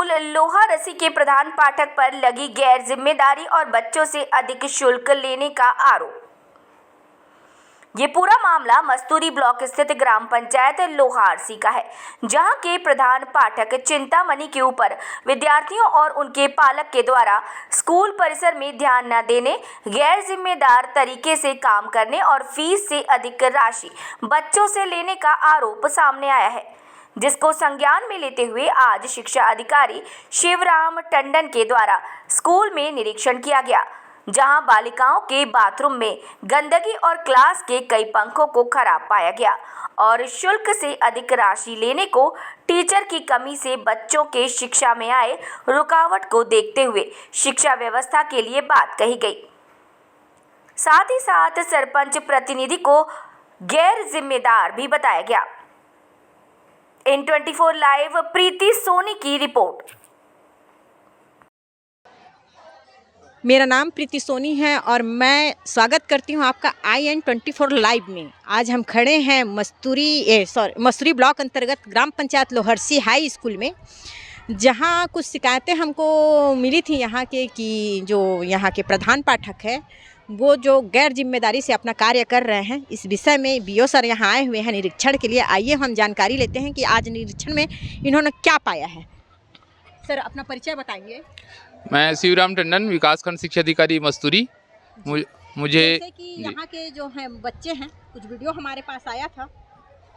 School लोहारसी के प्रधान पाठक पर लगी गैर जिम्मेदारी और बच्चों से अधिक शुल्क लेने का आरोप। ये पूरा मामला मस्तूरी ब्लॉक स्थित ग्राम पंचायत लोहारसी का है, जहां के प्रधान पाठक चिंतामणि के ऊपर विद्यार्थियों और उनके पालक के द्वारा स्कूल परिसर में ध्यान न देने, गैर जिम्मेदार तरीके से काम करने और फीस से अधिक राशि बच्चों से लेने का आरोप सामने आया है, जिसको संज्ञान में लेते हुए आज शिक्षा अधिकारी शिवराम टंडन के द्वारा स्कूल में निरीक्षण किया गया, जहां बालिकाओं के बाथरूम में गंदगी और क्लास के कई पंखों को खराब पाया गया और शुल्क से अधिक राशि लेने को टीचर की कमी से बच्चों के शिक्षा में आए रुकावट को देखते हुए शिक्षा व्यवस्था के लिए बात कही गई। साथ ही साथ सरपंच प्रतिनिधि को गैर जिम्मेदार भी बताया गया। N24 लाइव प्रीति सोनी की रिपोर्ट। मेरा नाम प्रीति सोनी है और मैं स्वागत करती हूं आपका IN24 लाइव में। आज हम खड़े हैं मस्तूरी ब्लॉक अंतर्गत ग्राम पंचायत लोहारसी हाई स्कूल में, जहां कुछ शिकायतें हमको मिली थी यहाँ के कि जो यहाँ के प्रधान पाठक है वो जो गैर जिम्मेदारी से अपना कार्य कर रहे हैं। इस विषय में BO सर यहाँ आए हुए हैं निरीक्षण के लिए। आइए हम जानकारी लेते हैं कि आज निरीक्षण में इन्होंने क्या पाया है। सर अपना परिचय बताएंगे। मैं शिवराम टंडन, विकासखंड शिक्षा अधिकारी मस्तूरी। मुझे जैसे कि यहाँ के जो हैं बच्चे हैं, कुछ वीडियो हमारे पास आया था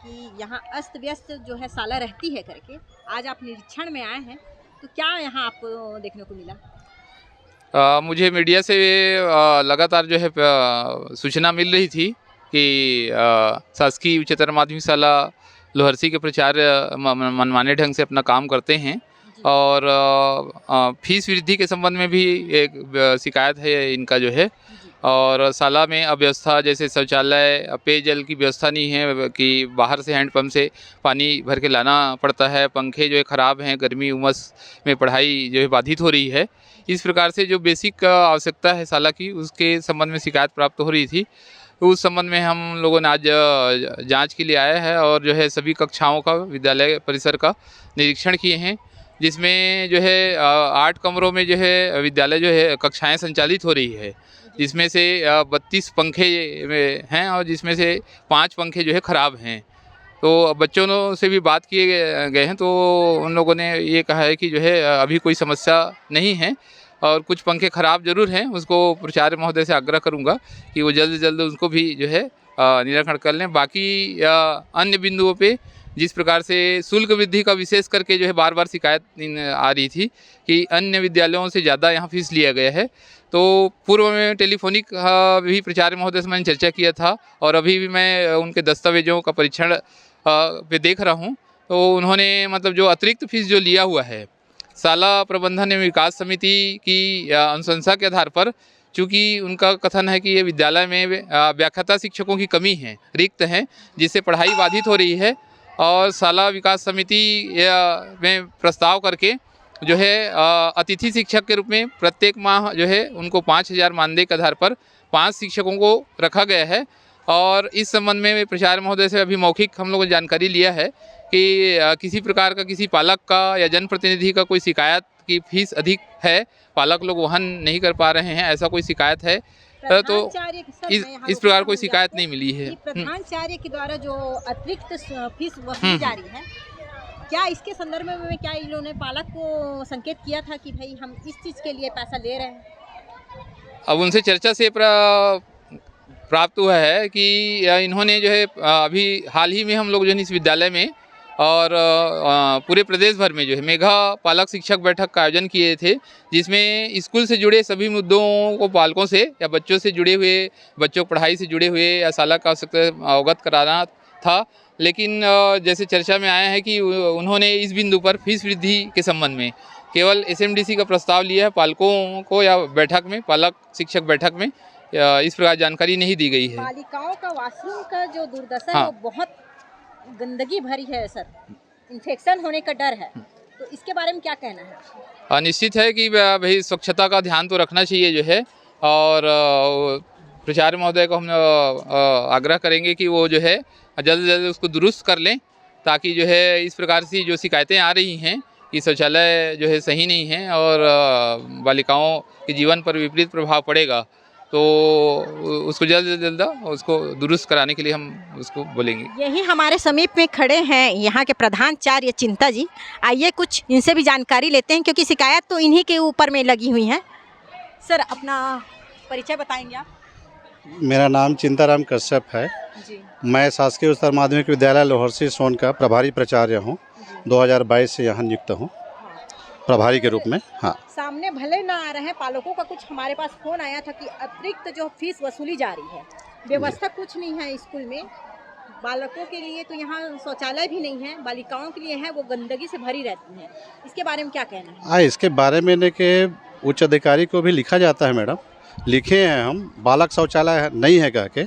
कि यहाँ अस्त व्यस्त जो है साला रहती है करके। आज आप निरीक्षण में आए हैं तो क्या यहाँ आपको देखने को मिला? मुझे मीडिया से लगातार जो है सूचना मिल रही थी कि शासकीय उच्चतर माध्यमिक शाला लोहारसी के प्राचार्य मनमाने ढंग से अपना काम करते हैं और फीस वृद्धि के संबंध में भी एक शिकायत है इनका जो है। और शाला में अव्यवस्था, जैसे शौचालय, पेयजल की व्यवस्था नहीं है कि बाहर से हैंडपम्प से पानी भर के लाना पड़ता है, पंखे जो है ख़राब हैं, गर्मी उमस में पढ़ाई जो है बाधित हो रही है। इस प्रकार से जो बेसिक आवश्यकता है शाला की, उसके संबंध में शिकायत प्राप्त हो रही थी। उस संबंध में हम लोगों ने आज जांच के लिए आया है और जो है सभी कक्षाओं का, विद्यालय परिसर का निरीक्षण किए हैं, जिसमें जो है 8 कमरों में जो है विद्यालय जो है कक्षाएं संचालित हो रही है, जिसमें से 32 पंखे हैं और जिसमें से 5 पंखे जो है ख़राब हैं। तो बच्चों से भी बात किए गए हैं तो उन लोगों ने ये कहा है कि जो है अभी कोई समस्या नहीं है और कुछ पंखे ख़राब ज़रूर हैं। उसको प्राचार्य महोदय से आग्रह करूंगा कि वो जल्द से जल्द उसको भी जो है निरीक्षण कर लें। बाकी अन्य बिंदुओं पे जिस प्रकार से शुल्क वृद्धि का विशेष करके जो है बार बार शिकायत आ रही थी कि अन्य विद्यालयों से ज़्यादा यहाँ फीस लिया गया है, तो पूर्व में टेलीफोनिक भी प्राचार्य महोदय से मैंने चर्चा किया था और अभी भी मैं उनके दस्तावेजों का परीक्षण पे देख रहा हूँ। तो उन्होंने मतलब जो अतिरिक्त फीस जो लिया हुआ है शाला प्रबंधन एवं विकास समिति की अनुशंसा के आधार पर, चूँकि उनका कथन है कि ये विद्यालय में व्याख्याता शिक्षकों की कमी है, रिक्त हैं, जिससे पढ़ाई बाधित हो रही है और शाला विकास समिति में प्रस्ताव करके जो है अतिथि शिक्षक के रूप में प्रत्येक माह जो है उनको 5,000 मानदेय के आधार पर 5 शिक्षकों को रखा गया है। और इस संबंध में प्राचार्य महोदय से अभी मौखिक हम लोगों ने जानकारी लिया है कि किसी प्रकार का किसी पालक का या जनप्रतिनिधि का कोई शिकायत की फीस अधिक है, पालक लोग वहन नहीं कर पा रहे हैं, ऐसा कोई शिकायत है तो इस प्रकार कोई शिकायत नहीं मिली है। प्रधानाचार्य के द्वारा जो अतिरिक्त फीस वसूली जा रही है, क्या इसके संदर्भ में क्या इन्होंने पालक को संकेत किया था कि भाई हम इस चीज़ के लिए पैसा ले रहे हैं? अब उनसे चर्चा से प्राप्त हुआ है कि इन्होंने जो है अभी हाल ही में हम लोग जो है इस विद्यालय में और पूरे प्रदेश भर में जो है मेगा पालक शिक्षक बैठक का आयोजन किए थे, जिसमें स्कूल से जुड़े सभी मुद्दों को पालकों से या बच्चों से जुड़े हुए, बच्चों पढ़ाई से जुड़े हुए या शाला का आवश्यकता अवगत कराना था। लेकिन जैसे चर्चा में आया है कि उन्होंने इस बिंदु पर फीस वृद्धि के संबंध में केवल SMDC का प्रस्ताव लिया है, पालकों को या बैठक में, पालक शिक्षक बैठक में इस प्रकार जानकारी नहीं दी गई है। बालिकाओं का वॉशरूम का जो दुर्दशा है वो बहुत गंदगी भरी है सर, इन्फेक्शन होने का डर है, तो इसके बारे में क्या कहना है? निश्चित है कि भाई स्वच्छता का ध्यान तो रखना चाहिए जो है, और प्राचार्य महोदय को हम आग्रह करेंगे कि वो जो है जल्द से जल्द उसको दुरुस्त कर लें, ताकि जो है इस प्रकार से जो शिकायतें आ रही हैं ये शौचालय जो है सही नहीं है और बालिकाओं के जीवन पर विपरीत प्रभाव पड़ेगा, तो उसको जल्द से जल्द उसको दुरुस्त कराने के लिए हम उसको बोलेंगे। यही हमारे समीप में खड़े हैं यहाँ के प्रधानाचार्य चिंता जी। आइए कुछ इनसे भी जानकारी लेते हैं, क्योंकि शिकायत तो इन्हीं के ऊपर में लगी हुई है। सर, अपना परिचय बताएंगे आप? मेरा नाम चिंताराम कश्यप है। जी। मैं शासकीय उच्चतर माध्यमिक विद्यालय लोहरसी सोन का प्रभारी प्राचार्य हूँ। 2022 से यहाँ नियुक्त हूँ प्रभारी के रूप में। हाँ, सामने भले ना आ रहे हैं पालकों का, कुछ हमारे पास फोन आया था कि अतिरिक्त जो फीस वसूली जा रही है, व्यवस्था कुछ नहीं है स्कूल में। बालकों के लिए तो यहाँ शौचालय भी नहीं है, बालिकाओं के लिए है, वो गंदगी से भरी रहती है। इसके बारे में क्या कहना है? इसके बारे में ने के उच्च अधिकारी को भी लिखा जाता है मैडम, लिखे हैं हम, बालक शौचालय नहीं है कह के।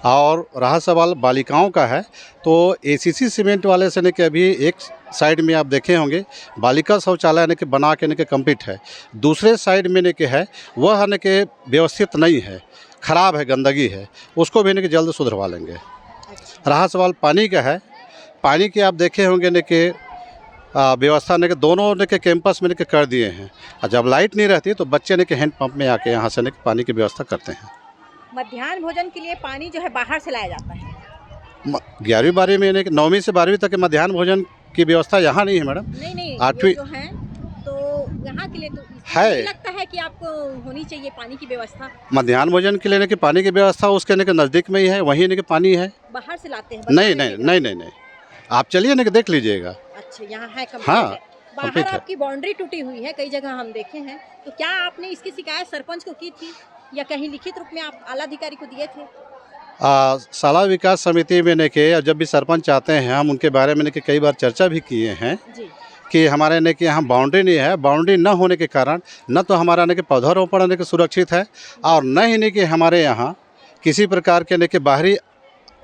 और रहा सवाल बालिकाओं का है, तो एसीसी सीमेंट वाले से ने के अभी एक साइड में आप देखे होंगे बालिका शौचालय ने के बना के ने के कंप्लीट है, दूसरे साइड में ने के है वह ने के व्यवस्थित नहीं है, ख़राब है, गंदगी है, उसको भी ने के जल्द सुधरवा लेंगे। रहा सवाल पानी का है, पानी के आप देखे होंगे ने के व्यवस्था ने के दोनों ने के कैंपस में ने के कर दिए हैं, और जब लाइट नहीं रहती तो बच्चे ने के हैंड पंप में आके यहाँ से ने के पानी की व्यवस्था करते हैं। मध्याह्न भोजन के लिए पानी जो है बाहर से लाया जाता है। 11वीं 12वीं में ने 9वीं से 12वीं तक के मध्याह्न भोजन की व्यवस्था यहाँ नहीं है मैडम। नहीं, 8वीं जो है तो यहाँ के लिए तो है, लगता है कि आपको होनी चाहिए पानी की व्यवस्था। मध्याह्न भोजन के लिए ने के पानी की व्यवस्था उसके ने के नज़दीक में ही है, वहीं ने के पानी है। बाहर से लाते हैं? नहीं, आप चलिए ना कि देख लीजिएगा। अच्छा, यहाँ है कंप्लीट? हाँ, बाहर कंप्लीट है। आपकी बाउंड्री टूटी हुई है, कई जगह हम देखे हैं। तो क्या आपने इसकी शिकायत सरपंच को की थी या कहीं लिखित रूप में आप आला अधिकारी को दिए थे? शाला विकास समिति में ने के जब भी सरपंच आते हैं हम उनके बारे में ने के कई बार चर्चा भी किए हैं जी। कि हमारे ने कि यहाँ बाउंड्री नहीं है, बाउंड्री न होने के कारण न तो हमारा ने कि पौधारोपण ने के सुरक्षित है, और न ही ने कि हमारे यहाँ किसी प्रकार के ने के बाहरी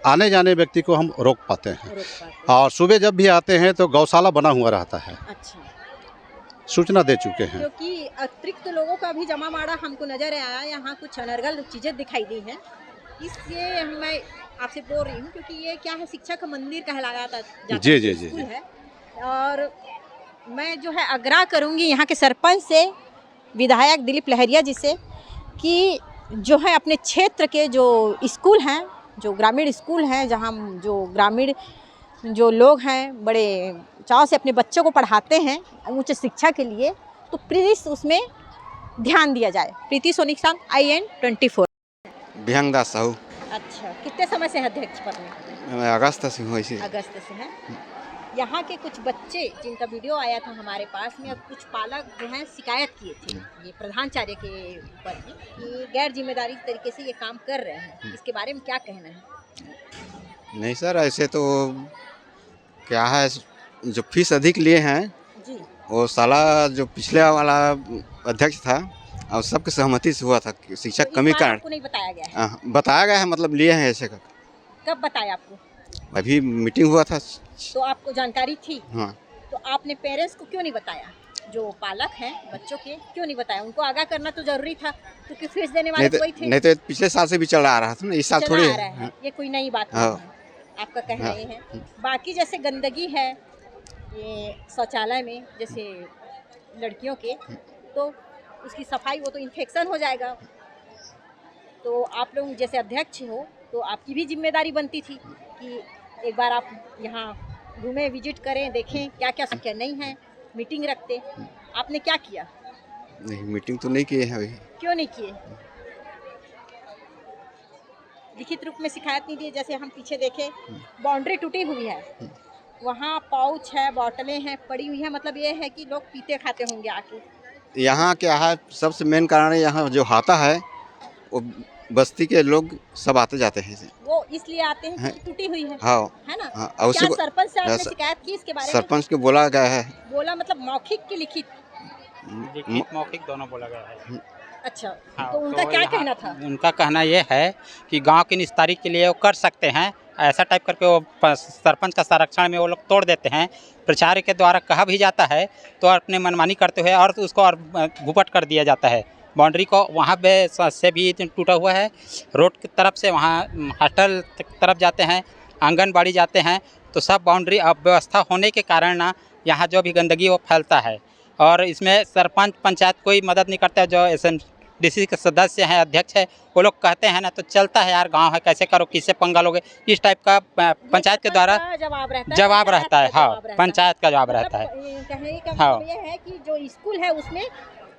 आने जाने व्यक्ति को हम रोक पाते हैं। और सुबह जब भी आते हैं तो गौशाला बना हुआ रहता है। अच्छा, सूचना दे चुके हैं। क्योंकि अतिरिक्त लोगों का भी जमा माड़ा हमको नजर आया, यहाँ कुछ अनर्गल चीजें दिखाई दी हैं, इसलिए मैं आपसे बोल रही हूँ। क्योंकि ये क्या है, शिक्षा का मंदिर कहलाया जाता जी स्कूल है। और मैं जो है आग्रह करूँगी यहाँ के सरपंच से, विधायक दिलीप लहरिया जी से, कि जो है अपने क्षेत्र के जो स्कूल हैं, जो ग्रामीण स्कूल हैं, जहाँ जो ग्रामीण जो लोग हैं बड़े चाव से अपने बच्चों को पढ़ाते हैं उच्च शिक्षा के लिए, तो प्लीज़ उसमें ध्यान दिया जाए। प्रीति सोनी के साथ IN24। बिहंग दास साहू। अच्छा, कितने समय से अध्यक्ष पद में? मैं अगस्त से हूँ इसी। अगस्त से हैं। यहाँ के कुछ बच्चे जिनका वीडियो आया था हमारे पास में, और कुछ पालक जो हैं शिकायत किए थे ये प्रधानाचार्य के ऊपर कि गैर जिम्मेदारी तरीके से ये काम कर रहे हैं। इसके बारे में क्या कहना है? नहीं सर, ऐसे तो क्या है, जो फीस अधिक लिए हैं जी, वो साला जो पिछले वाला अध्यक्ष था और सबके सहमति से हुआ था कि शिक्षा तो कमी इस बार कारण आपको नहीं बताया गया है? बताया गया है, मतलब लिए हैं ऐसे का। कब बताया आपको? अभी मीटिंग हुआ था। तो आपको जानकारी थी? हाँ। तो आपने पेरेंट्स को क्यों नहीं बताया? जो पालक हैं बच्चों के, क्यों नहीं बताया? उनको आगाह करना तो जरूरी था, क्योंकि फीस देने वाले कोई थे। नहीं तो पिछले साल से भी चला आ रहा था ना, इस साल थोड़ी है। ये कोई नई बात नहीं है, आपका कहना ये है। बाकी जैसे गंदगी है ये शौचालय में, जैसे लड़कियों के, तो उसकी सफाई, वो तो इन्फेक्शन हो जाएगा। तो आप लोग जैसे अध्यक्ष हो तो आपकी भी जिम्मेदारी बनती थी कि एक बार आप यहाँ घूमें, विजिट करें, देखें क्या क्या क्या नहीं है, मीटिंग रखते। आपने क्या किया? नहीं, मीटिंग तो नहीं किए हैं अभी। क्यों नहीं किए? लिखित रूप में शिकायत नहीं दी? जैसे हम पीछे देखें बाउंड्री टूटी हुई है, वहाँ पाउच है, बॉटलें हैं पड़ी हुई है, मतलब ये है कि लोग पीते खाते होंगे आके। यहाँ क्या है, सबसे मेन कारण है यहाँ जो हाथा है वो बस्ती के लोग सब आते जाते हैं। वो इसलिए आते हैं कि टूटी हुई है। हाँ, है ना? हाँ, क्या सरपंच से आपने शिकायत की इसके बारे में? सरपंच को बोला गया है। बोला मतलब मौखिक की लिखित? मौखिक दोनों बोला गया है। अच्छा, हाँ, तो उनका क्या कहना था? उनका कहना ये है कि गांव की निस्तारी के लिए वो कर सकते हैं, ऐसा टाइप करके वो सरपंच का संरक्षण में वो लोग तोड़ देते हैं। प्रचार के द्वारा कहा भी जाता है तो अपने मनमानी करते हुए और उसको और भूपट कर दिया जाता है। बाउंड्री को वहाँ पे से भी टूटा हुआ है, रोड की तरफ से वहाँ हॉस्टल तरफ जाते हैं, आंगनबाड़ी जाते हैं, तो सब बाउंड्री अव्यवस्था होने के कारण ना यहाँ जो भी गंदगी वो फैलता है और इसमें सरपंच पंचायत कोई मदद नहीं करता है। जो SMDC के सदस्य हैं, अध्यक्ष है, वो लोग कहते हैं ना तो चलता है यार, गांव है कैसे करो, किससे पंगा लोगे, इस टाइप का पंचायत के द्वारा जवाब रहता है। हाँ, पंचायत का जवाब रहता है। कहने का हाँ। मतलब ये है कि जो स्कूल है उसमें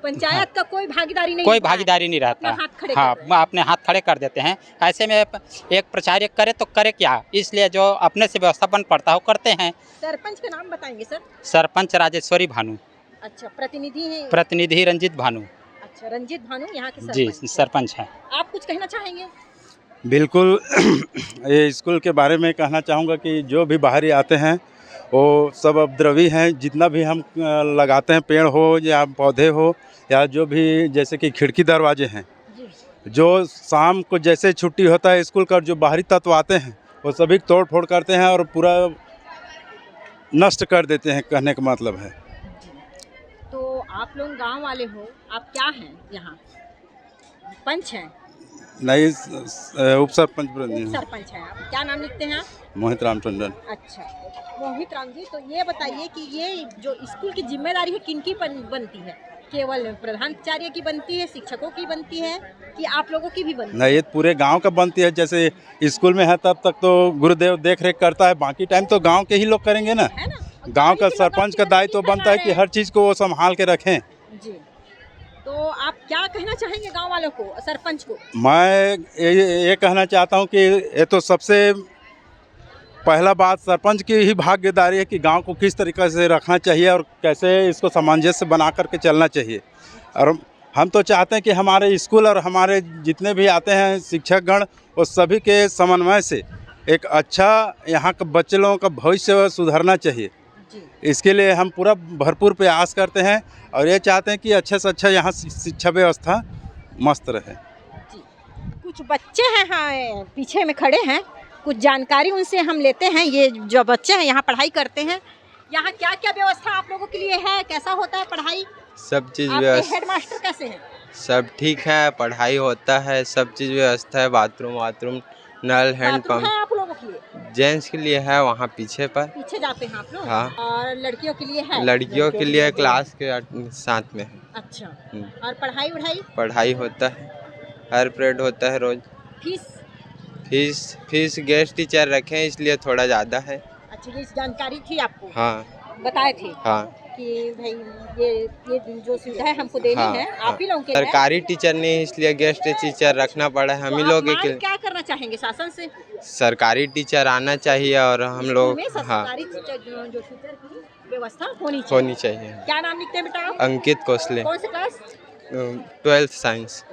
पंचायत का कोई भागीदारी नहीं कोई होता है। भागीदारी नहीं रहता। अपने हाथ खड़े हाँ, कर रहे हैं। अपने हाथ खड़े कर देते हैं। ऐसे में एक प्रचारक करे तो करे क्या, इसलिए जो अपने से व्यवस्थापन पड़ता है वो करते हैं। सरपंच का नाम बताएंगे सर? सरपंच राजेश्वरी भानु, अच्छा, प्रतिनिधि है? प्रतिनिधि रंजीत भानु। अच्छा, रंजीत भानु यहाँ के जी, सरपंच हैं। सरपंच हैं। आप कुछ कहना चाहेंगे? बिल्कुल ये स्कूल के बारे में कहना चाहूँगा कि जो भी बाहरी आते हैं वो सब उपद्रवी हैं। जितना भी हम लगाते हैं, पेड़ हो या पौधे हो या जो भी, जैसे कि खिड़की दरवाजे हैं, जी। जो शाम को जैसे छुट्टी होता है स्कूल का, जो बाहरी तत्व आते हैं वो सभी तोड़ फोड़ करते हैं और पूरा नष्ट कर देते हैं, कहने का मतलब है। तो आप लोग गांव वाले हो, आप क्या हैं यहाँ? पंच हैं? नहीं, उप सरपंच सरपंच हैं। आप क्या नाम लिखते हैं आप? मोहित राम टंडन। अच्छा, मोहित राम जी, तो ये बताइए कि ये जो स्कूल की जिम्मेदारी है किनकी बनती है? केवल प्रधानाचार्य की बनती है, शिक्षकों की बनती है, कि आप लोगों की भी बनती है? नहीं, ये पूरे गांव का बनती है। जैसे स्कूल में है तब तक तो गुरुदेव देख रेख करता है, बाकी टाइम तो गांव के ही लोग करेंगे ना। है ना? गांव का सरपंच का दायित्व तो बनता है कि हर चीज़ को वो संभाल के रखें। जी, तो आप क्या कहना चाहेंगे गांव वालों को, सरपंच को? मैं ये कहना चाहता हूँ कि ये तो सबसे पहला बात सरपंच की ही भागीदारी है कि गांव को किस तरीके से रखना चाहिए और कैसे इसको सामंजस्य बना करके चलना चाहिए। और हम तो चाहते हैं कि हमारे स्कूल और हमारे जितने भी आते हैं शिक्षकगण, वो सभी के समन्वय से एक अच्छा यहाँ के बच्चे लोगों का भविष्य सुधरना चाहिए। जी। इसके लिए हम पूरा भरपूर प्रयास करते हैं और ये चाहते हैं कि अच्छे से अच्छा यहाँ शिक्षा व्यवस्था मस्त रहे। जी, कुछ बच्चे हैं हाँ पीछे में खड़े हैं, कुछ जानकारी उनसे हम लेते हैं। ये जो बच्चे हैं यहाँ पढ़ाई करते हैं, यहाँ क्या क्या व्यवस्था आप लोगों के लिए है, कैसा होता है पढ़ाई? सब चीज़ आपके व्यवस्था हेडमास्टर कैसे हैं? सब ठीक है, पढ़ाई होता है, सब चीज़ व्यवस्था है, बाथरूम नल हैंड बाथरूम पंप। है आप लोगों के लिए? जेंट्स के लिए है वहाँ पीछे पर। पीछे जाते हैं आप लोग? हाँ। और लड़कियों के लिए है? लड़कियों के लिए क्लास के साथ में है। अच्छा, और पढ़ाई वढ़ाई? पढ़ाई होता है, हर पीरियड होता है रोज। फीस गेस्ट टीचर रखे हैं इसलिए थोड़ा ज़्यादा है। अच्छा, ये जानकारी थी आपको? हाँ, बताए थे हाँ, कि भाई ये जो सुविधाएं हमको देनी हाँ, है हाँ। आप ही लोगों के लिए। सरकारी टीचर नहीं इसलिए गेस्ट टीचर रखना पड़ा है हम ही तो लोग आप के। मांग क्या करना चाहेंगे शासन से? सरकारी टीचर आना चाहिए और हम स्कूल लोग, में हाँ, सरकारी जो टीचर की व्यवस्था होनी होनी चाहिए। चाहिए। क्या नाम लिखते हैं बेटा आप? अंकित कोसले, कौन से क्लास? 12th science.